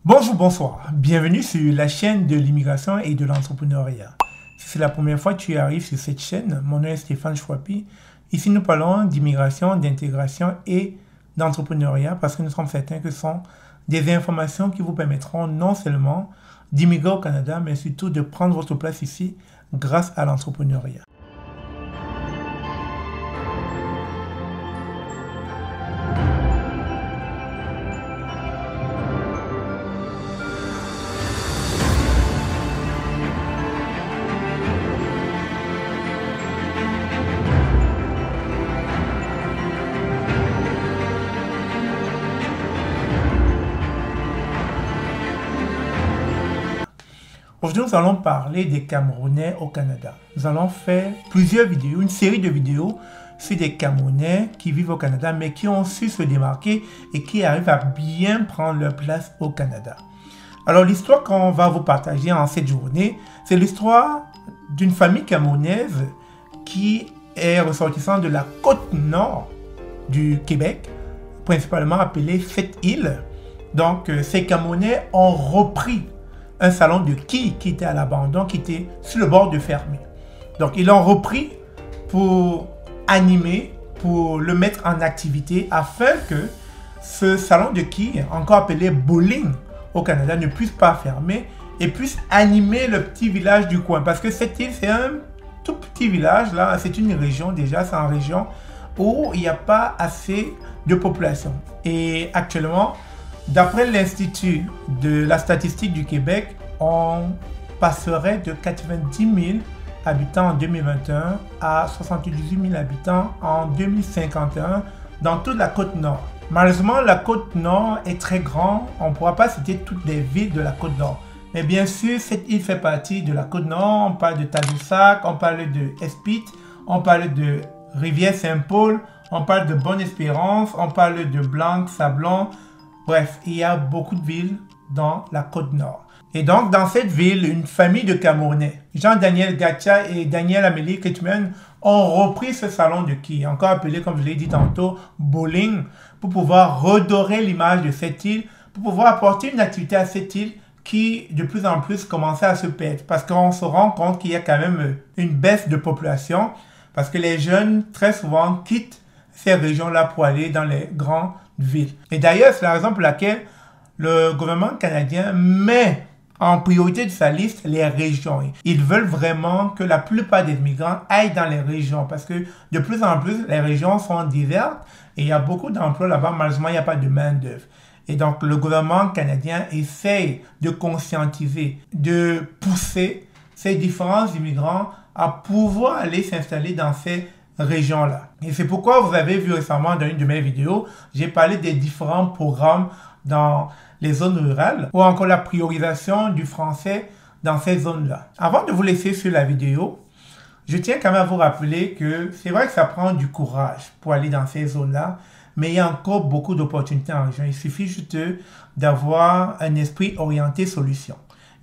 Bonjour, bonsoir. Bienvenue sur la chaîne de l'immigration et de l'entrepreneuriat. Si c'est la première fois que tu arrives sur cette chaîne, mon nom est Stéphane Chouapi. Ici, nous parlons d'immigration, d'intégration et d'entrepreneuriat parce que nous sommes certains que ce sont des informations qui vous permettront non seulement d'immigrer au Canada, mais surtout de prendre votre place ici grâce à l'entrepreneuriat. Aujourd'hui, nous allons parler des Camerounais au Canada. Nous allons faire plusieurs vidéos, une série de vidéos sur des Camerounais qui vivent au Canada, mais qui ont su se démarquer et qui arrivent à bien prendre leur place au Canada. Alors, l'histoire qu'on va vous partager en cette journée, c'est l'histoire d'une famille camerounaise qui est ressortissante de la côte nord du Québec, principalement appelée Sept-Îles. Donc, ces Camerounais ont repris un salon de quilles qui était à l'abandon, qui était sur le bord de fermer. Donc, ils l'ont repris pour animer, pour le mettre en activité, afin que ce salon de quilles, encore appelé bowling au Canada, ne puisse pas fermer et puisse animer le petit village du coin. Parce que cette île, c'est un tout petit village, là, c'est une région déjà, c'est une région où il n'y a pas assez de population. Et actuellement, d'après l'Institut de la statistique du Québec, on passerait de 90 000 habitants en 2021 à 78 000 habitants en 2051 dans toute la côte nord. Malheureusement, la côte nord est très grande. On ne pourra pas citer toutes les villes de la côte nord. Mais bien sûr, cette île fait partie de la côte nord. On parle de Tadoussac, on parle de Espit, on parle de Rivière-Saint-Paul, on parle de Bonne-Espérance, on parle de Blanc, Sablon. Bref, il y a beaucoup de villes dans la côte nord. Et donc, dans cette ville, une famille de Camerounais, Jean-Daniel Gatcha et Daniel Amélie Ketman, ont repris ce salon de quilles, encore appelé, comme je l'ai dit tantôt, bowling, pour pouvoir redorer l'image de cette île, pour pouvoir apporter une activité à cette île qui, de plus en plus, commençait à se perdre. Parce qu'on se rend compte qu'il y a quand même une baisse de population, parce que les jeunes, très souvent, quittent ces régions-là pour aller dans les grandes villes. Et d'ailleurs, c'est la raison pour laquelle le gouvernement canadien met en priorité de sa liste les régions. Ils veulent vraiment que la plupart des migrants aillent dans les régions parce que de plus en plus, les régions sont diverses et il y a beaucoup d'emplois là-bas. Malheureusement, il n'y a pas de main-d'œuvre. Et donc, le gouvernement canadien essaye de conscientiser, de pousser ces différents immigrants à pouvoir aller s'installer dans ces régions-là. Et c'est pourquoi vous avez vu récemment dans une de mes vidéos, j'ai parlé des différents programmes dans les zones rurales ou encore la priorisation du français dans ces zones-là. Avant de vous laisser sur la vidéo, je tiens quand même à vous rappeler que c'est vrai que ça prend du courage pour aller dans ces zones-là, mais il y a encore beaucoup d'opportunités en région. Il suffit juste d'avoir un esprit orienté solution.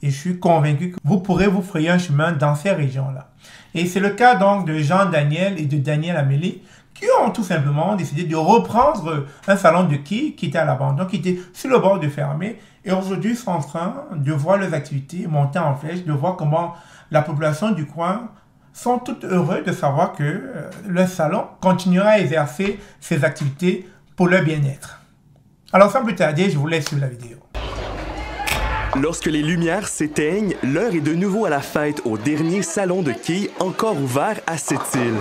Et je suis convaincu que vous pourrez vous frayer un chemin dans ces régions-là. Et c'est le cas donc de Jean-Daniel et de Daniel Amélie qui ont tout simplement décidé de reprendre un salon de quilles qui était à l'abandon, qui était sur le bord de fermer. Et aujourd'hui, ils sont en train de voir leurs activités monter en flèche, de voir comment la population du coin sont toutes heureux de savoir que leur salon continuera à exercer ses activités pour leur bien-être. Alors sans plus tarder, je vous laisse sur la vidéo. Lorsque les lumières s'éteignent, l'heure est de nouveau à la fête au dernier salon de quilles encore ouvert à Sept-Îles.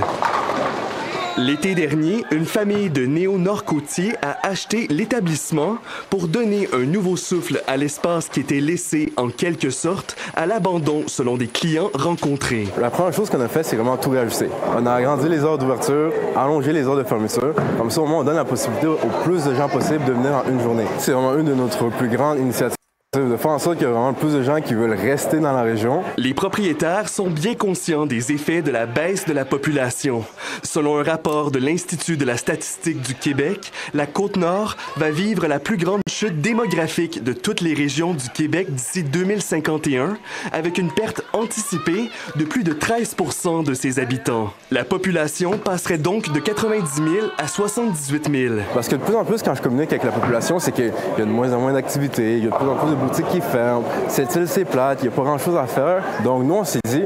L'été dernier, une famille de néo-nord-côtiers a acheté l'établissement pour donner un nouveau souffle à l'espace qui était laissé, en quelque sorte, à l'abandon selon des clients rencontrés. La première chose qu'on a fait, c'est vraiment tout réajuster. On a agrandi les heures d'ouverture, allongé les heures de fermeture. Comme ça, au moins, on donne la possibilité au plus de gens possible de venir en une journée. C'est vraiment une de notre plus grandes initiatives. De faire en sorte qu'il y a vraiment plus de gens qui veulent rester dans la région. Les propriétaires sont bien conscients des effets de la baisse de la population. Selon un rapport de l'Institut de la statistique du Québec, la Côte-Nord va vivre la plus grande chute démographique de toutes les régions du Québec d'ici 2051, avec une perte anticipée de plus de 13 % de ses habitants. La population passerait donc de 90 000 à 78 000. Parce que de plus en plus, quand je communique avec la population, c'est qu'il y a de moins en moins d'activités, il y a de plus en plus de boutiques qui ferment. Cette île, c'est plate, il n'y a pas grand-chose à faire. Donc, nous, on s'est dit,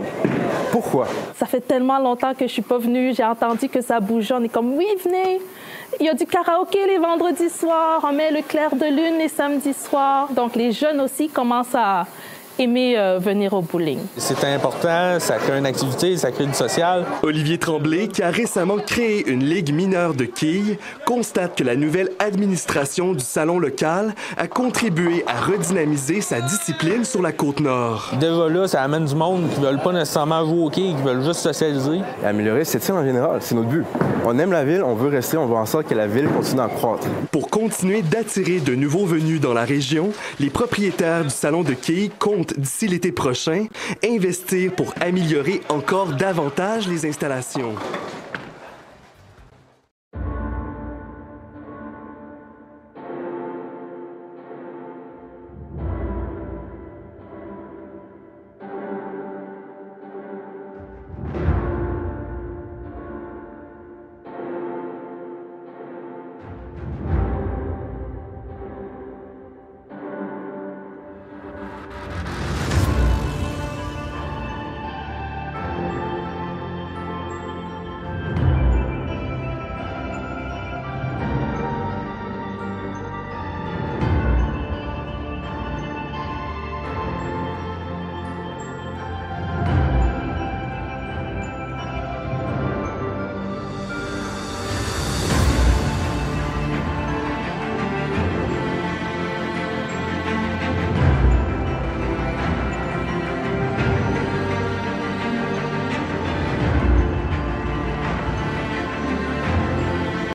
pourquoi? Ça fait tellement longtemps que je suis pas venue. J'ai entendu que ça bougeait. On est comme, oui, venez. Il y a du karaoké les vendredis soirs. On met le clair de lune les samedis soirs. Donc, les jeunes aussi commencent à aimer venir au bowling. C'est important, ça crée une activité, ça crée du social. Olivier Tremblay, qui a récemment créé une ligue mineure de quilles, constate que la nouvelle administration du salon local a contribué à redynamiser sa discipline sur la Côte-Nord. Déjà là, ça amène du monde qui ne veulent pas nécessairement jouer au quilles, qui veulent juste socialiser. Et améliorer cette île en général, c'est notre but. On aime la ville, on veut rester, on veut en sorte que la ville continue à croître. Pour continuer d'attirer de nouveaux venus dans la région, les propriétaires du salon de quilles comptent, d'ici l'été prochain, investir pour améliorer encore davantage les installations.